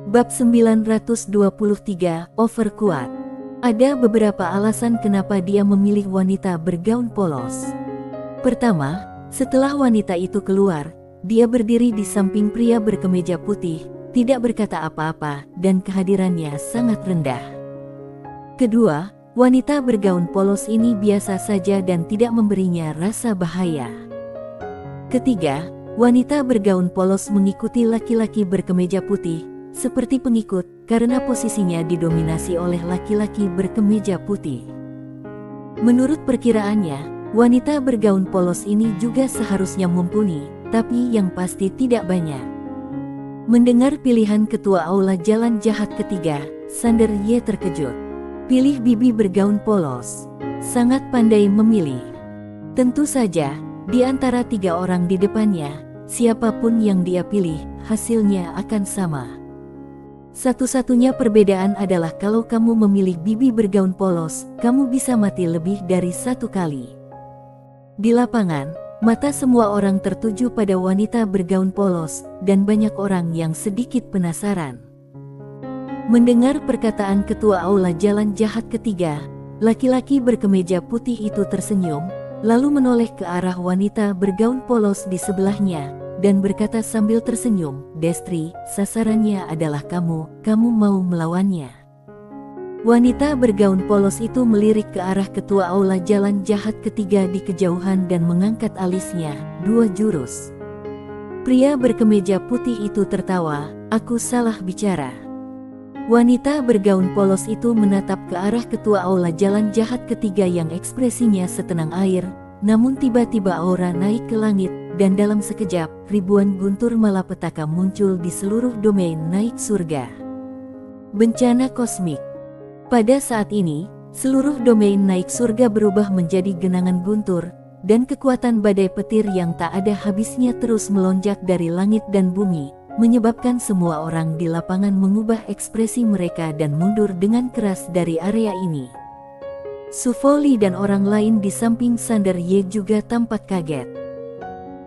Bab 923, Overkuat. Ada beberapa alasan kenapa dia memilih wanita bergaun polos. Pertama, setelah wanita itu keluar, dia berdiri di samping pria berkemeja putih, tidak berkata apa-apa, dan kehadirannya sangat rendah. Kedua, wanita bergaun polos ini biasa saja dan tidak memberinya rasa bahaya. Ketiga, wanita bergaun polos mengikuti laki-laki berkemeja putih, seperti pengikut, karena posisinya didominasi oleh laki-laki berkemeja putih. Menurut perkiraannya, wanita bergaun polos ini juga seharusnya mumpuni, tapi yang pasti tidak banyak. Mendengar pilihan ketua aula jalan jahat ketiga, Sander Ye terkejut. Pilih bibi bergaun polos. Sangat pandai memilih. Tentu saja, di antara tiga orang di depannya, siapapun yang dia pilih, hasilnya akan sama. Satu-satunya perbedaan adalah kalau kamu memilih bibi bergaun polos, kamu bisa mati lebih dari satu kali. Di lapangan, mata semua orang tertuju pada wanita bergaun polos, dan banyak orang yang sedikit penasaran. Mendengar perkataan ketua aula jalan jahat ketiga, laki-laki berkemeja putih itu tersenyum, lalu menoleh ke arah wanita bergaun polos di sebelahnya, dan berkata sambil tersenyum, "Destri, sasarannya adalah kamu mau melawannya." Wanita bergaun polos itu melirik ke arah ketua aula jalan jahat ketiga di kejauhan dan mengangkat alisnya, 2 jurus. Pria berkemeja putih itu tertawa, "Aku salah bicara." Wanita bergaun polos itu menatap ke arah ketua aula jalan jahat ketiga yang ekspresinya setenang air, namun tiba-tiba aura naik ke langit, dan dalam sekejap, ribuan guntur malapetaka muncul di seluruh domain naik surga. Bencana kosmik. Pada saat ini, seluruh domain naik surga berubah menjadi genangan guntur, dan kekuatan badai petir yang tak ada habisnya terus melonjak dari langit dan bumi, menyebabkan semua orang di lapangan mengubah ekspresi mereka dan mundur dengan keras dari area ini. Sufoli dan orang lain di samping Sander Ye juga tampak kaget.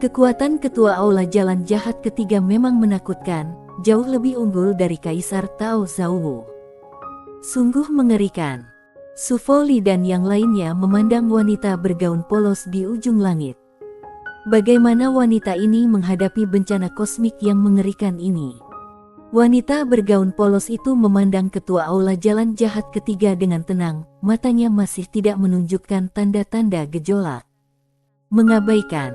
Kekuatan ketua aula jalan jahat ketiga memang menakutkan, jauh lebih unggul dari Kaisar Tao Zhouwu. Sungguh mengerikan. Sufoli dan yang lainnya memandang wanita bergaun polos di ujung langit. Bagaimana wanita ini menghadapi bencana kosmik yang mengerikan ini? Wanita bergaun polos itu memandang ketua aula jalan jahat ketiga dengan tenang, matanya masih tidak menunjukkan tanda-tanda gejolak. Mengabaikan.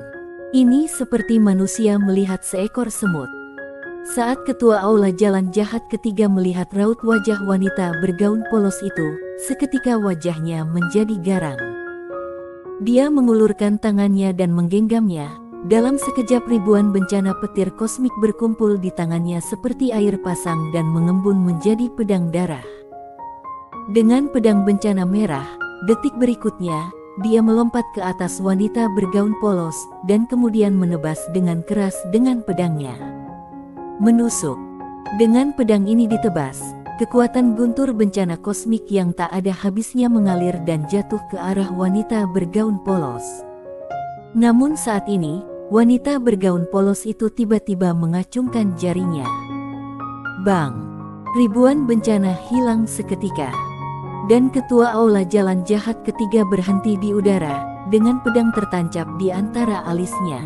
Ini seperti manusia melihat seekor semut. Saat ketua aula jalan jahat ketiga melihat raut wajah wanita bergaun polos itu, seketika wajahnya menjadi garang. Dia mengulurkan tangannya dan menggenggamnya. Dalam sekejap ribuan bencana petir kosmik berkumpul di tangannya seperti air pasang dan mengembun menjadi pedang darah. Dengan pedang bencana merah, detik berikutnya, dia melompat ke atas wanita bergaun polos, dan kemudian menebas dengan keras dengan pedangnya. Menusuk. Dengan pedang ini ditebas, kekuatan guntur bencana kosmik yang tak ada habisnya mengalir dan jatuh ke arah wanita bergaun polos. Namun saat ini, wanita bergaun polos itu tiba-tiba mengacungkan jarinya. Bang! Ribuan bencana hilang seketika. Dan ketua aula jalan jahat ketiga berhenti di udara, dengan pedang tertancap di antara alisnya.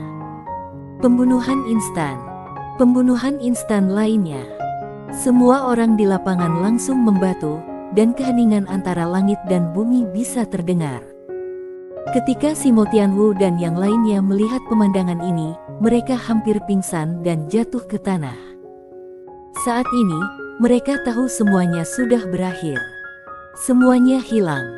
Pembunuhan instan. Pembunuhan instan lainnya. Semua orang di lapangan langsung membatu, dan keheningan antara langit dan bumi bisa terdengar. Ketika Simo Tianwu dan yang lainnya melihat pemandangan ini, mereka hampir pingsan dan jatuh ke tanah. Saat ini, mereka tahu semuanya sudah berakhir. Semuanya hilang.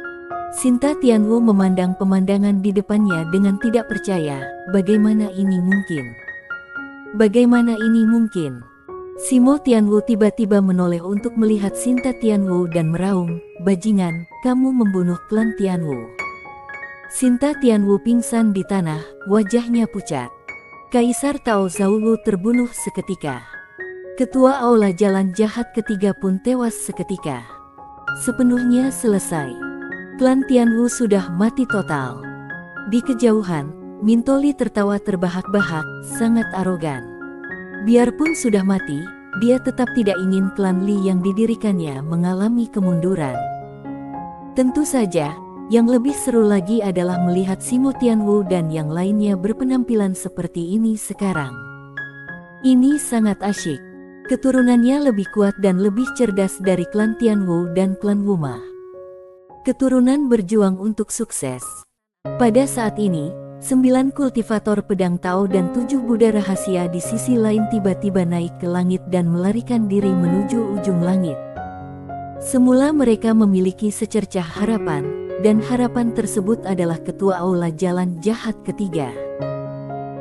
Sinta Tianwu memandang pemandangan di depannya dengan tidak percaya, bagaimana ini mungkin? Bagaimana ini mungkin? Simo Tianwu tiba-tiba menoleh untuk melihat Sinta Tianwu dan meraung, "Bajingan, kamu membunuh klan Tianwu." Sinta Tianwu pingsan di tanah, wajahnya pucat. Kaisar Tao Zhouwu terbunuh seketika. Ketua aula jalan jahat ketiga pun tewas seketika. Sepenuhnya selesai. Klan Tianwu sudah mati total. Di kejauhan, Mintoli tertawa terbahak-bahak, sangat arogan. Biarpun sudah mati, dia tetap tidak ingin klan Li yang didirikannya mengalami kemunduran. Tentu saja, yang lebih seru lagi adalah melihat Simo Tianwu dan yang lainnya berpenampilan seperti ini sekarang. Ini sangat asyik. Keturunannya lebih kuat dan lebih cerdas dari klan Tianwu dan klan Wuma. Keturunan berjuang untuk sukses. Pada saat ini, 9 kultivator pedang Tao dan 7 Buddha rahasia di sisi lain tiba-tiba naik ke langit dan melarikan diri menuju ujung langit. Semula mereka memiliki secercah harapan, dan harapan tersebut adalah ketua Aula Jalan Jahat ketiga.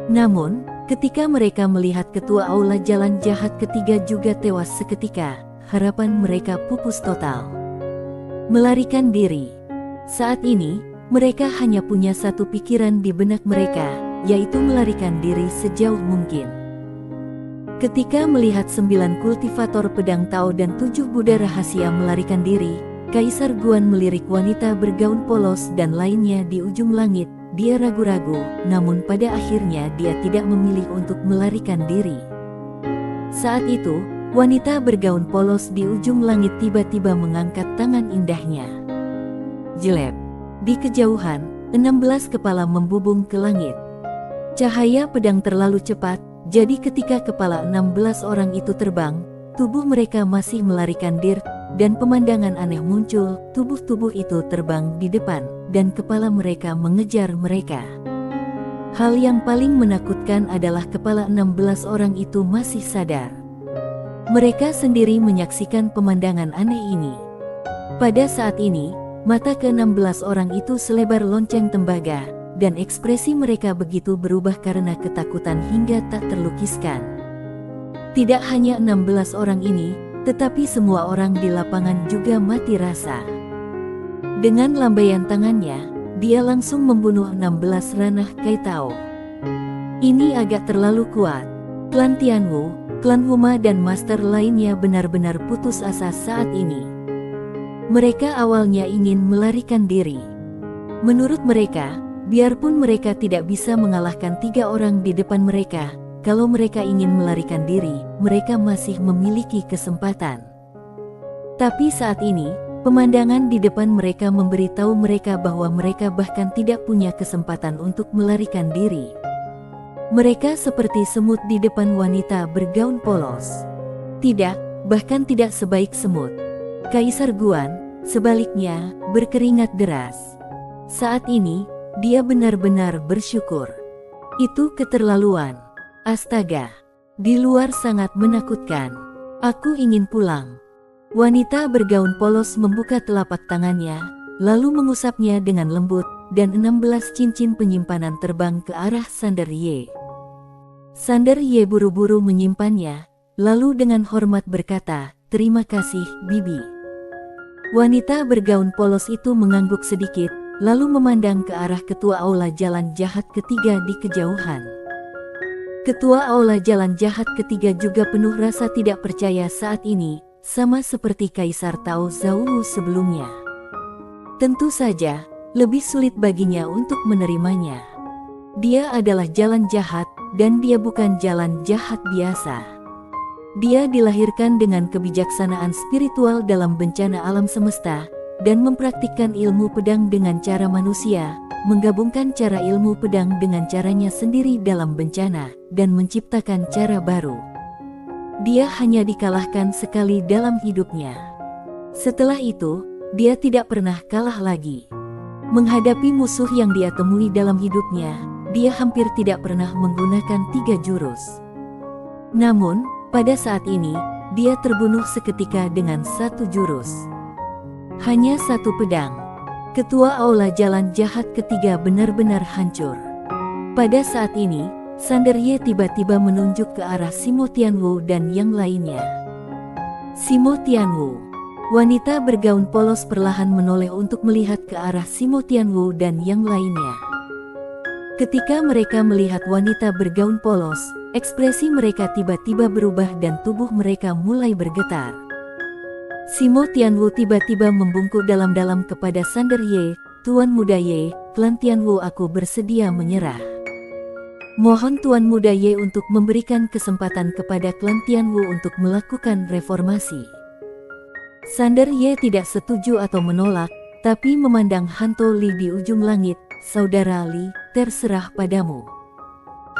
Namun, ketika mereka melihat ketua Aula Jalan Jahat ketiga juga tewas seketika, harapan mereka pupus total. Melarikan diri. Saat ini, mereka hanya punya satu pikiran di benak mereka, yaitu melarikan diri sejauh mungkin. Ketika melihat 9 kultivator pedang Tao dan 7 Buddha rahasia melarikan diri, Kaisar Guan melirik wanita bergaun polos dan lainnya di ujung langit. Dia ragu-ragu, namun pada akhirnya dia tidak memilih untuk melarikan diri. Saat itu, wanita bergaun polos di ujung langit tiba-tiba mengangkat tangan indahnya. Jelek. Di kejauhan, 16 kepala membubung ke langit. Cahaya pedang terlalu cepat, jadi ketika kepala 16 orang itu terbang, tubuh mereka masih melarikan diri, dan pemandangan aneh muncul, tubuh-tubuh itu terbang di depan, dan kepala mereka mengejar mereka. Hal yang paling menakutkan adalah kepala 16 orang itu masih sadar. Mereka sendiri menyaksikan pemandangan aneh ini. Pada saat ini, mata ke-16 orang itu selebar lonceng tembaga, dan ekspresi mereka begitu berubah karena ketakutan hingga tak terlukiskan. Tidak hanya 16 orang ini, tetapi semua orang di lapangan juga mati rasa. Dengan lambaian tangannya, dia langsung membunuh 16 ranah Kai Tao. Ini agak terlalu kuat. Klan Tianwu, klan Wuma dan master lainnya benar-benar putus asa saat ini. Mereka awalnya ingin melarikan diri. Menurut mereka, biarpun mereka tidak bisa mengalahkan 3 orang di depan mereka, kalau mereka ingin melarikan diri, mereka masih memiliki kesempatan. Tapi saat ini, pemandangan di depan mereka memberitahu mereka bahwa mereka bahkan tidak punya kesempatan untuk melarikan diri. Mereka seperti semut di depan wanita bergaun polos. Tidak, bahkan tidak sebaik semut. Kaisar Guan, sebaliknya, berkeringat deras. Saat ini, dia benar-benar bersyukur. Itu keterlaluan. Astaga, di luar sangat menakutkan. Aku ingin pulang. Wanita bergaun polos membuka telapak tangannya, lalu mengusapnya dengan lembut, dan 16 cincin penyimpanan terbang ke arah Sander Ye. Sander Ye buru-buru menyimpannya, lalu dengan hormat berkata, "Terima kasih, Bibi." Wanita bergaun polos itu mengangguk sedikit, lalu memandang ke arah ketua Aula Jalan Jahat ketiga di kejauhan. Ketua Aula Jalan Jahat ketiga juga penuh rasa tidak percaya saat ini, sama seperti Kaisar Tao Zhou sebelumnya. Tentu saja, lebih sulit baginya untuk menerimanya. Dia adalah jalan jahat, dan dia bukan jalan jahat biasa. Dia dilahirkan dengan kebijaksanaan spiritual dalam bencana alam semesta, dan mempraktikkan ilmu pedang dengan cara manusia, menggabungkan cara ilmu pedang dengan caranya sendiri dalam bencana, dan menciptakan cara baru. Dia hanya dikalahkan sekali dalam hidupnya. Setelah itu, dia tidak pernah kalah lagi. Menghadapi musuh yang dia temui dalam hidupnya, dia hampir tidak pernah menggunakan 3 jurus. Namun, pada saat ini, dia terbunuh seketika dengan 1 jurus. Hanya 1 pedang. Ketua Aula Jalan Jahat ketiga benar-benar hancur. Pada saat ini, Sander Ye tiba-tiba menunjuk ke arah Simo Tianwu dan yang lainnya. Simo Tianwu. Wanita bergaun polos perlahan menoleh untuk melihat ke arah Simo Tianwu dan yang lainnya. Ketika mereka melihat wanita bergaun polos, ekspresi mereka tiba-tiba berubah dan tubuh mereka mulai bergetar. Simo Tianwu tiba-tiba membungkuk dalam-dalam kepada Sander Ye, "Tuan Muda Ye, klan Tianwu aku bersedia menyerah." Mohon Tuan Muda Ye untuk memberikan kesempatan kepada klan Tianwu untuk melakukan reformasi. Sander Ye tidak setuju atau menolak, tapi memandang Hanto Li di ujung langit. Saudara Li, terserah padamu.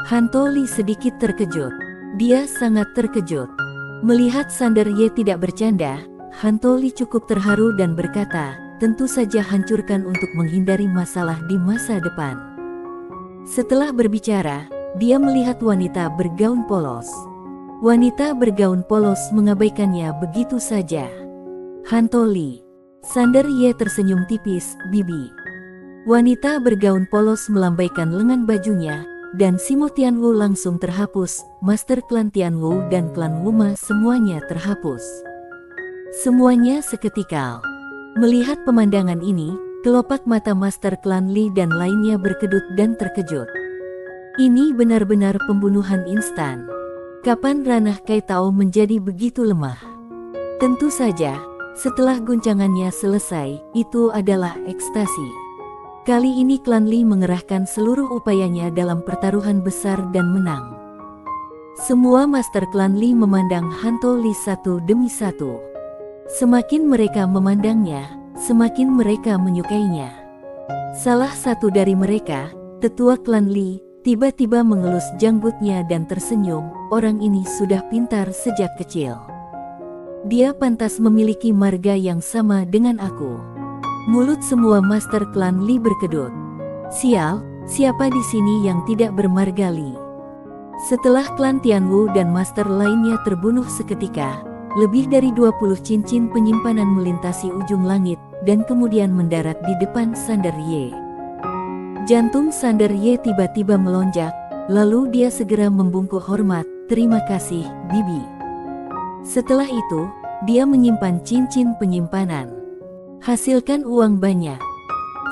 Hanto Li sedikit terkejut. Dia sangat terkejut. Melihat Sander Ye tidak bercanda, Hanto Li cukup terharu dan berkata, tentu saja hancurkan untuk menghindari masalah di masa depan. Setelah berbicara, dia melihat wanita bergaun polos. Wanita bergaun polos mengabaikannya begitu saja. Hanto Li. Sander Ye tersenyum tipis, bibi. Wanita bergaun polos melambaikan lengan bajunya, dan Simo Tianwu langsung terhapus. Master klan Tianwu dan klan Wuma semuanya terhapus. Semuanya seketika. Melihat pemandangan ini, kelopak mata Master klan Li dan lainnya berkedut dan terkejut. Ini benar-benar pembunuhan instan. Kapan ranah Kai Tao menjadi begitu lemah? Tentu saja, setelah guncangannya selesai, itu adalah ekstasi. Kali ini klan Li mengerahkan seluruh upayanya dalam pertaruhan besar dan menang. Semua Master klan Li memandang Hanto Li satu demi satu. Semakin mereka memandangnya, semakin mereka menyukainya. Salah satu dari mereka, tetua klan Li, tiba-tiba mengelus janggutnya dan tersenyum. Orang ini sudah pintar sejak kecil. Dia pantas memiliki marga yang sama dengan aku. Mulut semua Master klan Li berkedut. Sial, siapa di sini yang tidak bermarga Li? Setelah klan Tianwu dan Master lainnya terbunuh seketika, lebih dari 20 cincin penyimpanan melintasi ujung langit, dan kemudian mendarat di depan Sander Ye. Jantung Sander Ye tiba-tiba melonjak, lalu dia segera membungkuk hormat, terima kasih, bibi. Setelah itu, dia menyimpan cincin penyimpanan. Hasilkan uang banyak.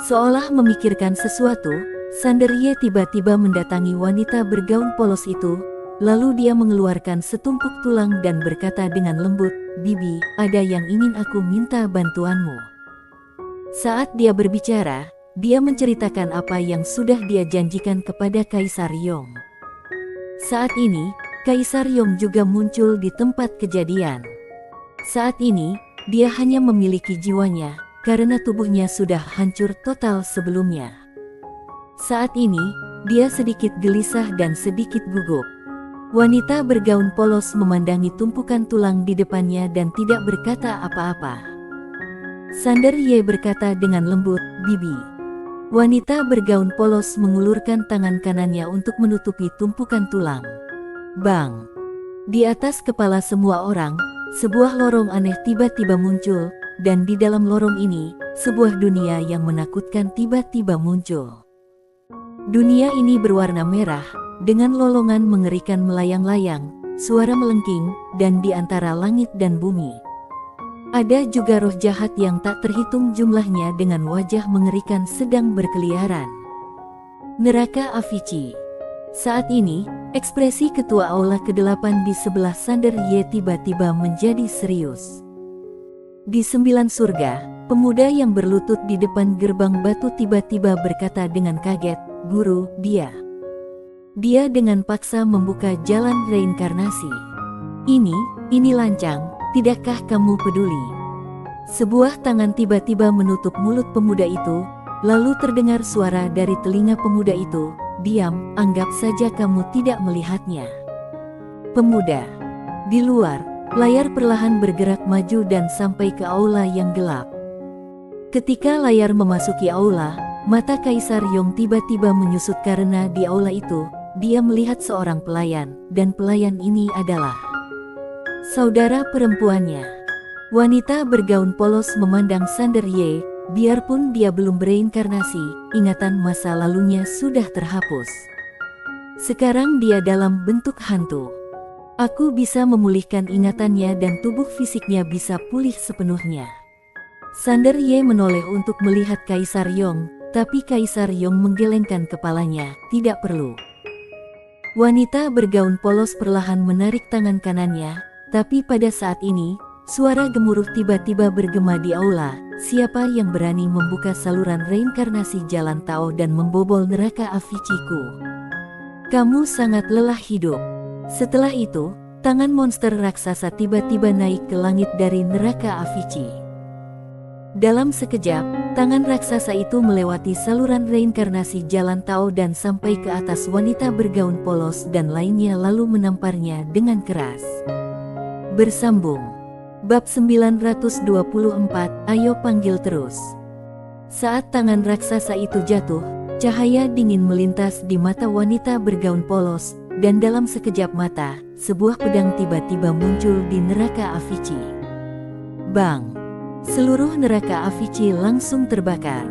Seolah memikirkan sesuatu, Sander Ye tiba-tiba mendatangi wanita bergaun polos itu, lalu dia mengeluarkan setumpuk tulang dan berkata dengan lembut, bibi, ada yang ingin aku minta bantuanmu. Saat dia berbicara, dia menceritakan apa yang sudah dia janjikan kepada Kaisar Yong. Saat ini, Kaisar Yong juga muncul di tempat kejadian. Saat ini, dia hanya memiliki jiwanya, karena tubuhnya sudah hancur total sebelumnya. Saat ini, dia sedikit gelisah dan sedikit gugup. Wanita bergaun polos memandangi tumpukan tulang di depannya dan tidak berkata apa-apa. Sander Ye berkata dengan lembut, bibi. Wanita bergaun polos mengulurkan tangan kanannya untuk menutupi tumpukan tulang. Bang! Di atas kepala semua orang, sebuah lorong aneh tiba-tiba muncul, dan di dalam lorong ini, sebuah dunia yang menakutkan tiba-tiba muncul. Dunia ini berwarna merah, dengan lolongan mengerikan melayang-layang, suara melengking, dan di antara langit dan bumi. Ada juga roh jahat yang tak terhitung jumlahnya dengan wajah mengerikan sedang berkeliaran. Neraka Avici. Saat ini, ekspresi ketua aula ke-8 di sebelah Sander Ye tiba-tiba menjadi serius. Di 9 surga, pemuda yang berlutut di depan gerbang batu tiba-tiba berkata dengan kaget, Guru, Dia dengan paksa membuka jalan reinkarnasi. Ini lancang, tidakkah kamu peduli? Sebuah tangan tiba-tiba menutup mulut pemuda itu, lalu terdengar suara dari telinga pemuda itu, diam, anggap saja kamu tidak melihatnya. Pemuda. Di luar, layar perlahan bergerak maju dan sampai ke aula yang gelap. Ketika layar memasuki aula, mata Kaisar Yong tiba-tiba menyusut karena di aula itu, dia melihat seorang pelayan, dan pelayan ini adalah saudara perempuannya. Wanita bergaun polos memandang Sander Ye, biarpun dia belum bereinkarnasi, ingatan masa lalunya sudah terhapus. Sekarang dia dalam bentuk hantu. Aku bisa memulihkan ingatannya dan tubuh fisiknya bisa pulih sepenuhnya. Sander Ye menoleh untuk melihat Kaisar Yong, tapi Kaisar Yong menggelengkan kepalanya, tidak perlu. Wanita bergaun polos perlahan menarik tangan kanannya, tapi pada saat ini, suara gemuruh tiba-tiba bergema di aula, siapa yang berani membuka saluran reinkarnasi jalan Tao dan membobol neraka Aviciku? Kamu sangat lelah hidup. Setelah itu, tangan monster raksasa tiba-tiba naik ke langit dari neraka Avicii. Dalam sekejap, tangan raksasa itu melewati saluran reinkarnasi Jalan Tao dan sampai ke atas wanita bergaun polos dan lainnya lalu menamparnya dengan keras. Bersambung. Bab 924, ayo panggil terus. Saat tangan raksasa itu jatuh, cahaya dingin melintas di mata wanita bergaun polos, dan dalam sekejap mata, sebuah pedang tiba-tiba muncul di neraka Avicii. Bang! Seluruh neraka Avicii langsung terbakar.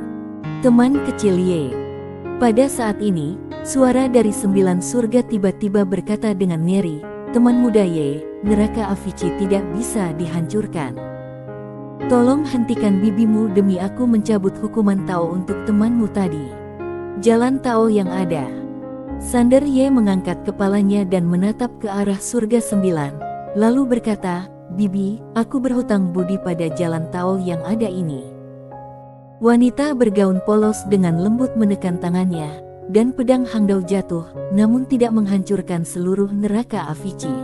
Teman kecil Ye. Pada saat ini, suara dari 9 surga tiba-tiba berkata dengan ngeri, teman muda Ye, neraka Avicii tidak bisa dihancurkan. Tolong hentikan bibimu demi aku mencabut hukuman Tao untuk temanmu tadi. Jalan Tao yang ada. Sander Ye mengangkat kepalanya dan menatap ke arah surga 9, lalu berkata, Bibi, aku berhutang budi pada Jalan Tao yang ada ini. Wanita bergaun polos dengan lembut menekan tangannya, dan pedang Hangdao jatuh, namun tidak menghancurkan seluruh neraka Avicii.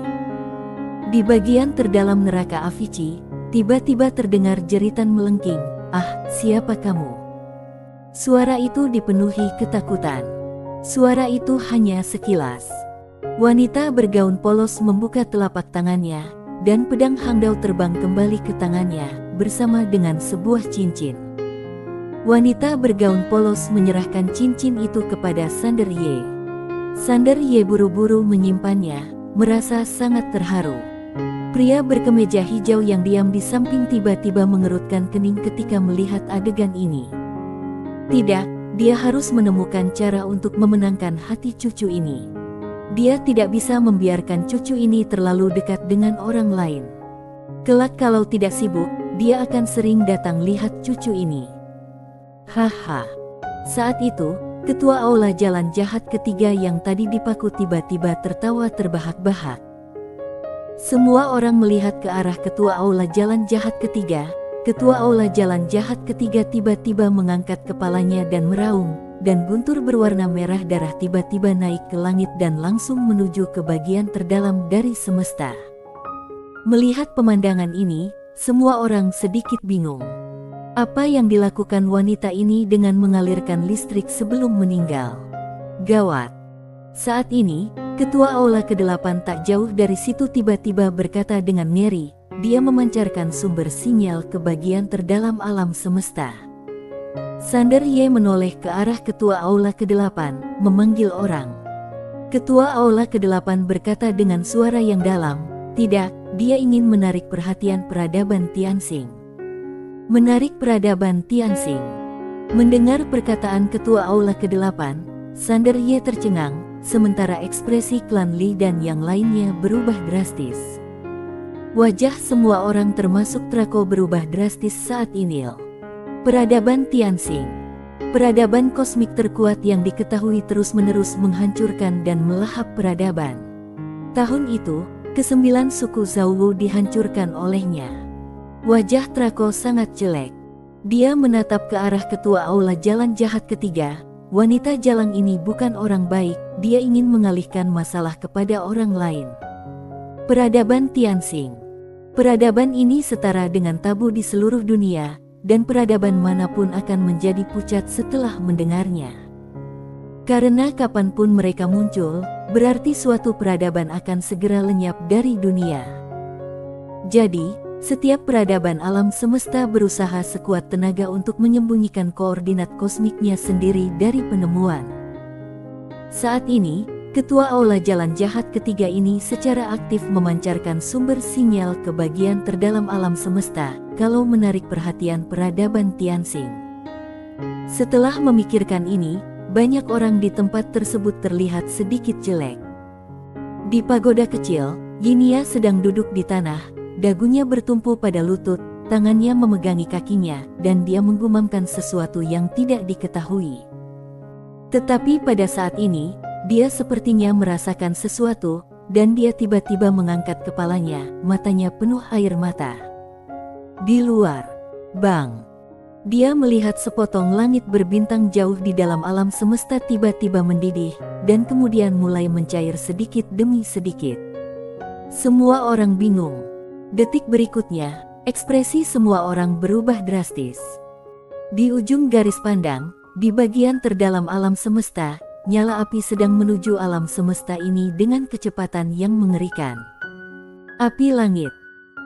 Di bagian terdalam neraka Avicii, tiba-tiba terdengar jeritan melengking, ah, siapa kamu? Suara itu dipenuhi ketakutan. Suara itu hanya sekilas. Wanita bergaun polos membuka telapak tangannya, dan pedang Hangdao terbang kembali ke tangannya, bersama dengan sebuah cincin. Wanita bergaun polos menyerahkan cincin itu kepada Sander Ye. Sander Ye buru-buru menyimpannya, merasa sangat terharu. Pria berkemeja hijau yang diam di samping tiba-tiba mengerutkan kening ketika melihat adegan ini. Tidak, dia harus menemukan cara untuk memenangkan hati cucu ini. Dia tidak bisa membiarkan cucu ini terlalu dekat dengan orang lain. Kelak kalau tidak sibuk, dia akan sering datang lihat cucu ini. Haha. Saat itu, ketua aula jalan jahat ketiga yang tadi dipaku tiba-tiba tertawa terbahak-bahak. Semua orang melihat ke arah ketua aula jalan jahat ketiga. Ketua aula jalan jahat ketiga tiba-tiba mengangkat kepalanya dan meraung. Dan guntur berwarna merah darah tiba-tiba naik ke langit dan langsung menuju ke bagian terdalam dari semesta. Melihat pemandangan ini, semua orang sedikit bingung. Apa yang dilakukan wanita ini dengan mengalirkan listrik sebelum meninggal? Gawat! Saat ini, ketua aula ke-8 tak jauh dari situ tiba-tiba berkata dengan ngeri, dia memancarkan sumber sinyal ke bagian terdalam alam semesta. Sander Ye menoleh ke arah ketua aula ke-8, memanggil orang. Ketua aula ke-8 berkata dengan suara yang dalam, tidak, dia ingin menarik perhatian peradaban Tianxing. Menarik peradaban Tianxing. Mendengar perkataan ketua aula ke-8, Sander Ye tercengang, sementara ekspresi klan Li dan yang lainnya berubah drastis. Wajah semua orang termasuk Trako berubah drastis saat ini. Peradaban Tianxing. Peradaban kosmik terkuat yang diketahui terus-menerus menghancurkan dan melahap peradaban. Tahun itu, ke-9 suku Zhouwu dihancurkan olehnya. Wajah Trako sangat jelek. Dia menatap ke arah ketua aula jalan jahat ketiga. Wanita jalang ini bukan orang baik, dia ingin mengalihkan masalah kepada orang lain. Peradaban Tianxing. Peradaban ini setara dengan tabu di seluruh dunia, dan peradaban manapun akan menjadi pucat setelah mendengarnya. Karena kapanpun mereka muncul, berarti suatu peradaban akan segera lenyap dari dunia. Jadi, setiap peradaban alam semesta berusaha sekuat tenaga untuk menyembunyikan koordinat kosmiknya sendiri dari penemuan. Saat ini, ketua aula jalan jahat ketiga ini secara aktif memancarkan sumber sinyal ke bagian terdalam alam semesta, kalau menarik perhatian peradaban Tianxing. Setelah memikirkan ini, banyak orang di tempat tersebut terlihat sedikit jelek. Di pagoda kecil, Yinia sedang duduk di tanah, dagunya bertumpu pada lutut, tangannya memegangi kakinya, dan dia menggumamkan sesuatu yang tidak diketahui. Tetapi pada saat ini, dia sepertinya merasakan sesuatu, dan dia tiba-tiba mengangkat kepalanya, matanya penuh air mata. Di luar, bang! Dia melihat sepotong langit berbintang jauh di dalam alam semesta tiba-tiba mendidih, dan kemudian mulai mencair sedikit demi sedikit. Semua orang bingung. Detik berikutnya, ekspresi semua orang berubah drastis. Di ujung garis pandang, di bagian terdalam alam semesta, nyala api sedang menuju alam semesta ini dengan kecepatan yang mengerikan. Api langit.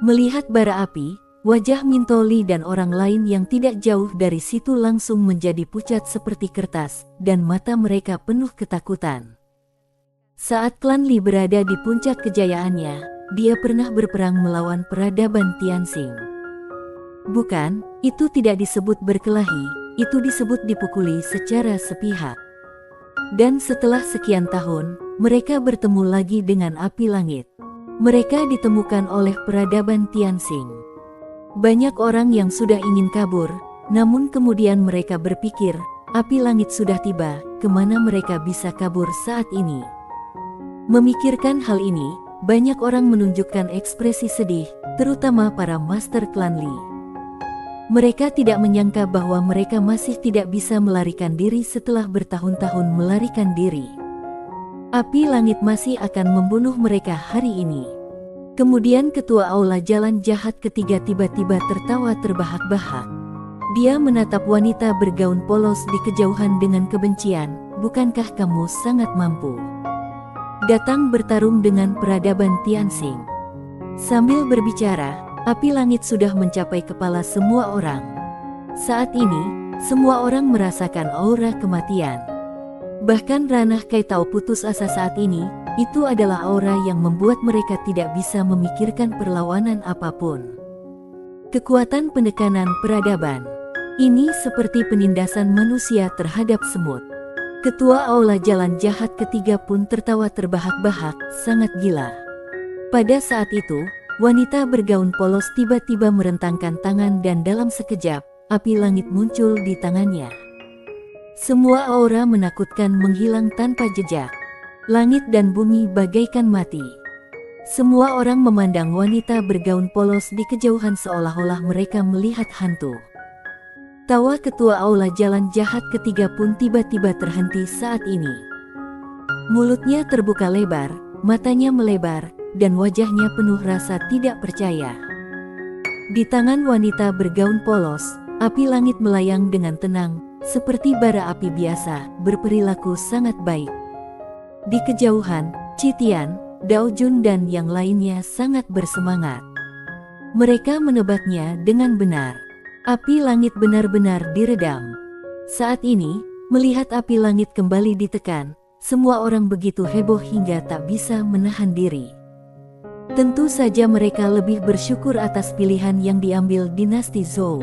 Melihat bara api, wajah Mintoli dan orang lain yang tidak jauh dari situ langsung menjadi pucat seperti kertas, dan mata mereka penuh ketakutan. Saat klan Li berada di puncak kejayaannya, dia pernah berperang melawan peradaban Tianxing. Bukan, itu tidak disebut berkelahi, itu disebut dipukuli secara sepihak. Dan setelah sekian tahun, mereka bertemu lagi dengan api langit. Mereka ditemukan oleh peradaban Tianxing. Banyak orang yang sudah ingin kabur, namun kemudian mereka berpikir, api langit sudah tiba, kemana mereka bisa kabur saat ini? Memikirkan hal ini, banyak orang menunjukkan ekspresi sedih, terutama para master klan Li. Mereka tidak menyangka bahwa mereka masih tidak bisa melarikan diri setelah bertahun-tahun melarikan diri. Api langit masih akan membunuh mereka hari ini. Kemudian ketua aula jalan jahat ketiga tiba-tiba tertawa terbahak-bahak. Dia menatap wanita bergaun polos di kejauhan dengan kebencian, "Bukankah kamu sangat mampu datang bertarung dengan peradaban Tianxing?" Sambil berbicara, api langit sudah mencapai kepala semua orang. Saat ini, semua orang merasakan aura kematian. Bahkan Ranah Kaitao putus asa saat ini, itu adalah aura yang membuat mereka tidak bisa memikirkan perlawanan apapun. Kekuatan penekanan peradaban. Ini seperti penindasan manusia terhadap semut. Ketua aula jalan jahat ketiga pun tertawa terbahak-bahak, sangat gila. Pada saat itu, wanita bergaun polos tiba-tiba merentangkan tangan dan dalam sekejap, api langit muncul di tangannya. Semua aura menakutkan menghilang tanpa jejak. Langit dan bumi bagaikan mati. Semua orang memandang wanita bergaun polos di kejauhan seolah-olah mereka melihat hantu. Tawa ketua aula jalan jahat ketiga pun tiba-tiba terhenti saat ini. Mulutnya terbuka lebar, matanya melebar, dan wajahnya penuh rasa tidak percaya. Di tangan wanita bergaun polos, api langit melayang dengan tenang, seperti bara api biasa, berperilaku sangat baik. Di kejauhan, Citian, Dao Jun dan yang lainnya sangat bersemangat. Mereka menebaknya dengan benar. Api langit benar-benar diredam. Saat ini, melihat api langit kembali ditekan, semua orang begitu heboh hingga tak bisa menahan diri. Tentu saja mereka lebih bersyukur atas pilihan yang diambil dinasti Zhou.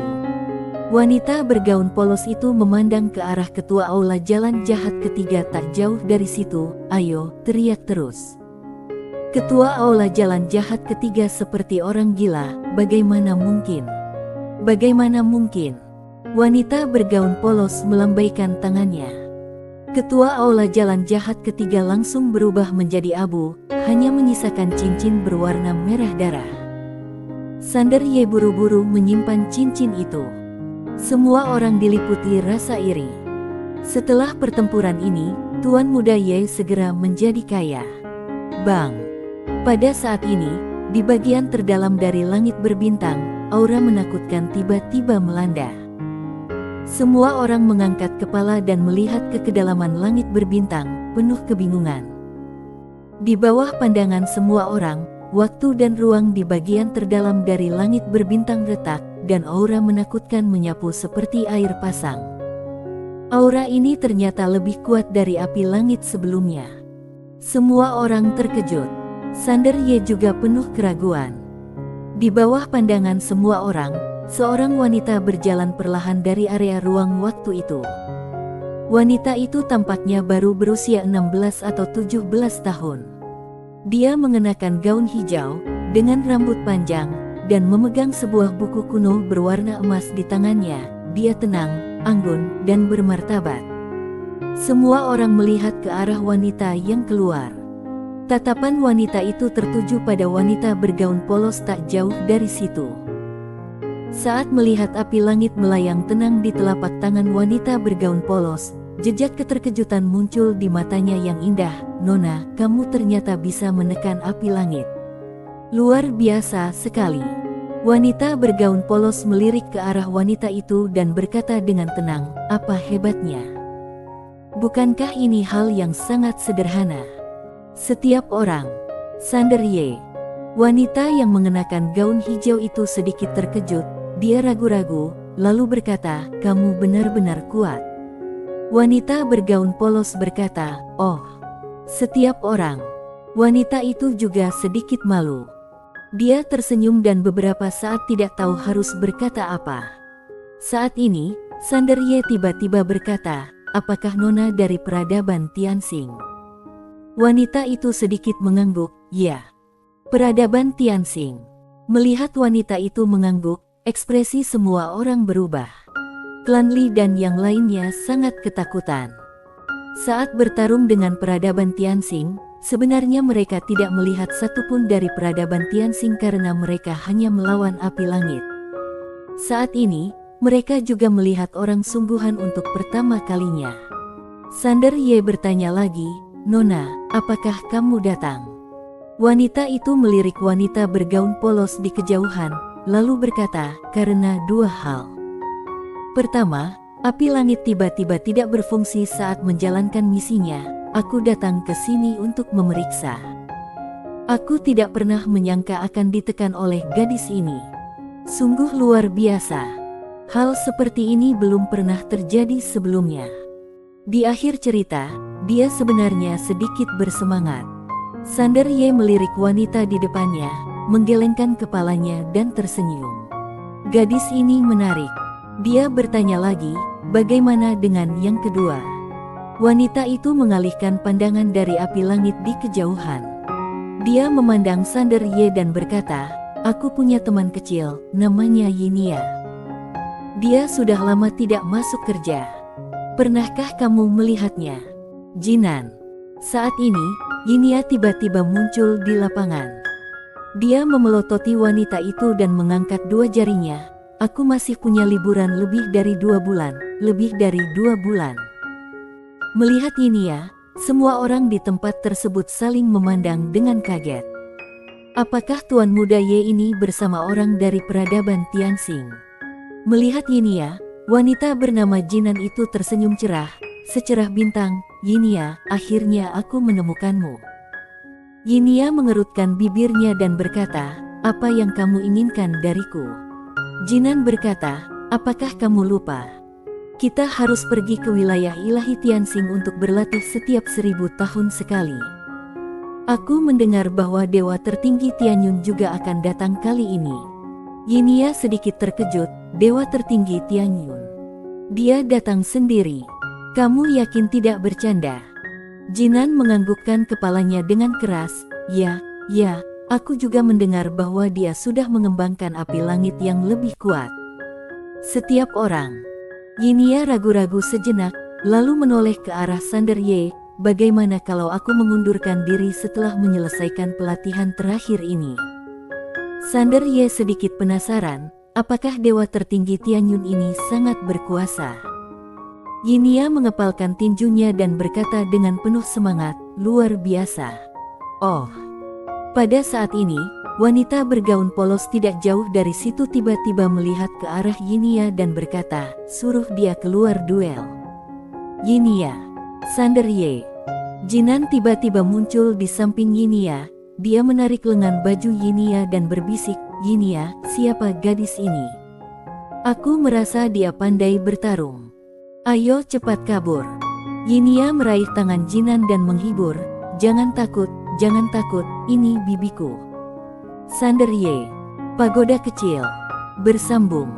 Wanita bergaun polos itu memandang ke arah ketua aula jalan jahat ketiga tak jauh dari situ. "Ayo," teriak terus. Ketua aula jalan jahat ketiga seperti orang gila, "Bagaimana mungkin? Bagaimana mungkin?" Wanita bergaun polos melambaikan tangannya. Ketua aula jalan jahat ketiga langsung berubah menjadi abu, hanya menyisakan cincin berwarna merah darah. Sander Ye buru-buru menyimpan cincin itu. Semua orang diliputi rasa iri. Setelah pertempuran ini, Tuan Muda Ye segera menjadi kaya. Bang! Pada saat ini, di bagian terdalam dari langit berbintang, aura menakutkan tiba-tiba melanda. Semua orang mengangkat kepala dan melihat ke kedalaman langit berbintang, penuh kebingungan. Di bawah pandangan semua orang, waktu dan ruang di bagian terdalam dari langit berbintang retak, dan aura menakutkan menyapu seperti air pasang. Aura ini ternyata lebih kuat dari api langit sebelumnya. Semua orang terkejut. Sander Ye juga penuh keraguan. Di bawah pandangan semua orang, seorang wanita berjalan perlahan dari area ruang waktu itu. Wanita itu tampaknya baru berusia 16 atau 17 tahun. Dia mengenakan gaun hijau, dengan rambut panjang, dan memegang sebuah buku kuno berwarna emas di tangannya. Dia tenang, anggun, dan bermartabat. Semua orang melihat ke arah wanita yang keluar. Tatapan wanita itu tertuju pada wanita bergaun polos tak jauh dari situ. Saat melihat api langit melayang tenang di telapak tangan wanita bergaun polos, jejak keterkejutan muncul di matanya yang indah. "Nona, kamu ternyata bisa menekan api langit. Luar biasa sekali." Wanita bergaun polos melirik ke arah wanita itu dan berkata dengan tenang, "Apa hebatnya? Bukankah ini hal yang sangat sederhana? Setiap orang." Sander Ye. Wanita yang mengenakan gaun hijau itu sedikit terkejut. Dia ragu-ragu, lalu berkata, "Kamu benar-benar kuat." Wanita bergaun polos berkata, "Oh, setiap orang." Wanita itu juga sedikit malu. Dia tersenyum dan beberapa saat tidak tahu harus berkata apa. Saat ini, Sander Ye tiba-tiba berkata, "Apakah Nona dari peradaban Tianxing?" Wanita itu sedikit mengangguk, "Ya, peradaban Tianxing." Melihat wanita itu mengangguk, ekspresi semua orang berubah. Klan Li dan yang lainnya sangat ketakutan. Saat bertarung dengan peradaban Tianxing, sebenarnya mereka tidak melihat satupun dari peradaban Tianxing karena mereka hanya melawan api langit. Saat ini, mereka juga melihat orang sungguhan untuk pertama kalinya. Sander Ye bertanya lagi, "Nona, apakah kamu datang?" Wanita itu melirik wanita bergaun polos di kejauhan, lalu berkata, "Karena dua hal. Pertama, api langit tiba-tiba tidak berfungsi saat menjalankan misinya. Aku datang ke sini untuk memeriksa. Aku tidak pernah menyangka akan ditekan oleh gadis ini. Sungguh luar biasa. Hal seperti ini belum pernah terjadi sebelumnya." Di akhir cerita, dia sebenarnya sedikit bersemangat. Sander Ye melirik wanita di depannya, menggelengkan kepalanya dan tersenyum. Gadis ini menarik. Dia bertanya lagi, "Bagaimana dengan yang kedua?" Wanita itu mengalihkan pandangan dari api langit di kejauhan. Dia memandang Sander Ye dan berkata, "Aku punya teman kecil, namanya Yinia. Dia sudah lama tidak masuk kerja. Pernahkah kamu melihatnya?" Jinan. Saat ini, Yinia tiba-tiba muncul di lapangan. Dia memelototi wanita itu dan mengangkat dua jarinya. "Aku masih punya liburan lebih dari 2 bulan, lebih dari 2 bulan." Melihat Yinia, semua orang di tempat tersebut saling memandang dengan kaget. Apakah Tuan Muda Ye ini bersama orang dari peradaban Tianxing? Melihat Yinia, wanita bernama Jinan itu tersenyum cerah, secerah bintang. "Yinia, akhirnya aku menemukanmu." Yinia mengerutkan bibirnya dan berkata, "Apa yang kamu inginkan dariku?" Jinan berkata, "Apakah kamu lupa? Kita harus pergi ke wilayah ilahi Tianxing untuk berlatih setiap 1000 tahun sekali. Aku mendengar bahwa dewa tertinggi Tianyun juga akan datang kali ini." Yinia sedikit terkejut, "Dewa tertinggi Tianyun? Dia datang sendiri? Kamu yakin tidak bercanda?" Jinan menganggukkan kepalanya dengan keras, Ya, aku juga mendengar bahwa dia sudah mengembangkan api langit yang lebih kuat." Setiap orang. Yinia ragu-ragu sejenak, lalu menoleh ke arah Sander Ye, "Bagaimana kalau aku mengundurkan diri setelah menyelesaikan pelatihan terakhir ini?" Sander Ye sedikit penasaran, apakah dewa tertinggi Tianyun ini sangat berkuasa? Yinia mengepalkan tinjunya dan berkata dengan penuh semangat, "Luar biasa." Oh. Pada saat ini, wanita bergaun polos tidak jauh dari situ tiba-tiba melihat ke arah Yinia dan berkata, "Suruh dia keluar duel." Yinia. Sander Ye. Jinan tiba-tiba muncul di samping Yinia. Dia menarik lengan baju Yinia dan berbisik, "Yinia, siapa gadis ini? Aku merasa dia pandai bertarung. Ayo cepat kabur." Yinia meraih tangan Jinan dan menghibur, jangan takut, ini bibiku." Sander Ye. Pagoda kecil. Bersambung.